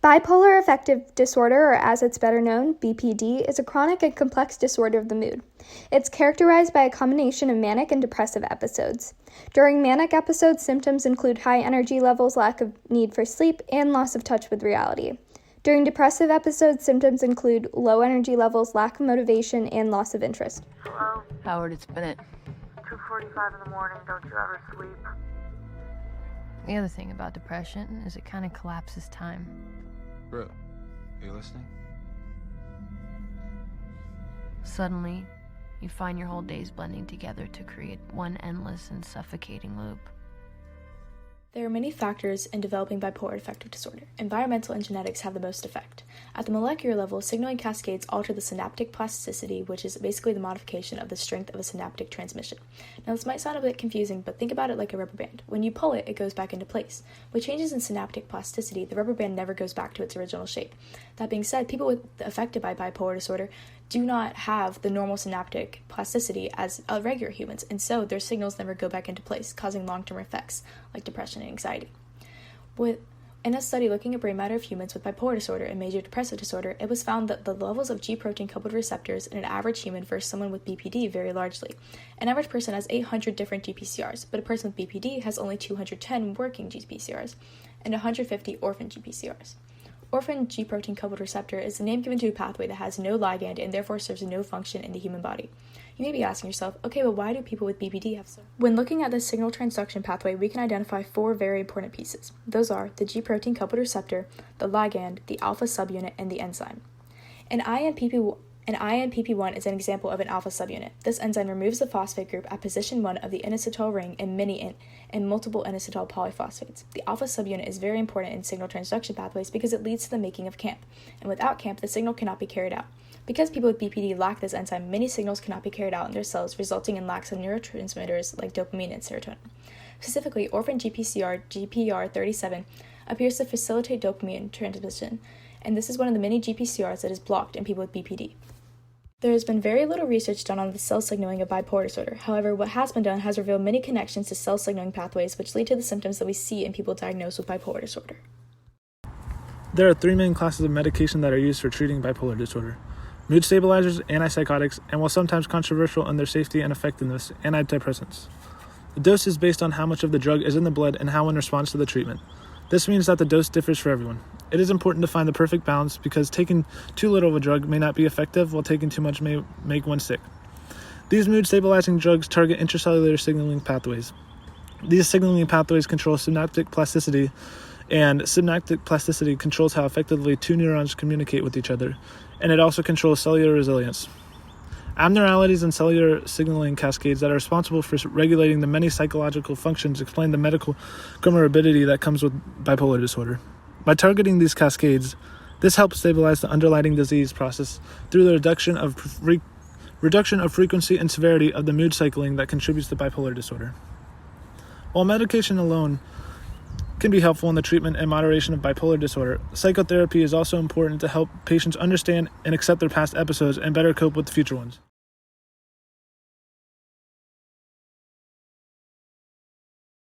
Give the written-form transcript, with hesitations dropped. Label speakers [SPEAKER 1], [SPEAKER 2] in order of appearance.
[SPEAKER 1] Bipolar affective disorder, or as it's better known, BPD, is a chronic and complex disorder of the mood. It's characterized by a combination of manic and depressive episodes. During manic episodes, symptoms include high energy levels, lack of need for sleep, and loss of touch with reality. During depressive episodes, symptoms include low energy levels, lack of motivation, and loss of interest.
[SPEAKER 2] Hello?
[SPEAKER 3] Howard, it's Bennett.
[SPEAKER 2] 2:45 in the morning, don't you ever sleep?
[SPEAKER 3] The other thing about depression is it kind of collapses time.
[SPEAKER 4] Bro, are you listening?
[SPEAKER 3] Suddenly, you find your whole days blending together to create one endless and suffocating loop.
[SPEAKER 5] There are many factors in developing bipolar affective disorder. Environmental and genetics have the most effect. At the molecular level, signaling cascades alter the synaptic plasticity, which is basically the modification of the strength of a synaptic transmission. Now, this might sound a bit confusing, but think about it like a rubber band. When you pull it, it goes back into place. With changes in synaptic plasticity, the rubber band never goes back to its original shape. That being said, people affected by bipolar disorder do not have the normal synaptic plasticity as regular humans, and so their signals never go back into place, causing long-term effects like depression and anxiety. In a study looking at brain matter of humans with bipolar disorder and major depressive disorder, it was found that the levels of G protein-coupled receptors in an average human versus someone with BPD vary largely. An average person has 800 different GPCRs, but a person with BPD has only 210 working GPCRs and 150 orphan GPCRs. Orphan G protein-coupled receptor is the name given to a pathway that has no ligand and therefore serves no function in the human body. You may be asking yourself, okay, but why do people with BPD have so? When looking at the signal transduction pathway, we can identify 4 very important pieces. Those are the G protein-coupled receptor, the ligand, the alpha subunit, and the enzyme. An INPP1 is an example of an alpha subunit. This enzyme removes the phosphate group at position 1 of the inositol ring and multiple inositol polyphosphates. The alpha subunit is very important in signal transduction pathways because it leads to the making of CAMP, and without CAMP, the signal cannot be carried out. Because people with BPD lack this enzyme, many signals cannot be carried out in their cells, resulting in lacks of neurotransmitters like dopamine and serotonin. Specifically, orphan GPCR GPR37 appears to facilitate dopamine transmission, and this is one of the many GPCRs that is blocked in people with BPD. There has been very little research done on the cell signaling of bipolar disorder. However, what has been done has revealed many connections to cell signaling pathways which lead to the symptoms that we see in people diagnosed with bipolar disorder.
[SPEAKER 6] There are 3 main classes of medication that are used for treating bipolar disorder: mood stabilizers, antipsychotics, and while sometimes controversial in their safety and effectiveness, antidepressants. The dose is based on how much of the drug is in the blood and how one responds to the treatment. This means that the dose differs for everyone. It is important to find the perfect balance because taking too little of a drug may not be effective, while taking too much may make one sick. These mood-stabilizing drugs target intracellular signaling pathways. These signaling pathways control synaptic plasticity, and synaptic plasticity controls how effectively 2 neurons communicate with each other, and it also controls cellular resilience. Abnormalities in cellular signaling cascades that are responsible for regulating the many psychological functions explain the medical comorbidity that comes with bipolar disorder. By targeting these cascades, this helps stabilize the underlying disease process through the reduction of frequency and severity of the mood cycling that contributes to bipolar disorder. While medication alone can be helpful in the treatment and moderation of bipolar disorder, psychotherapy is also important to help patients understand and accept their past episodes and better cope with future ones.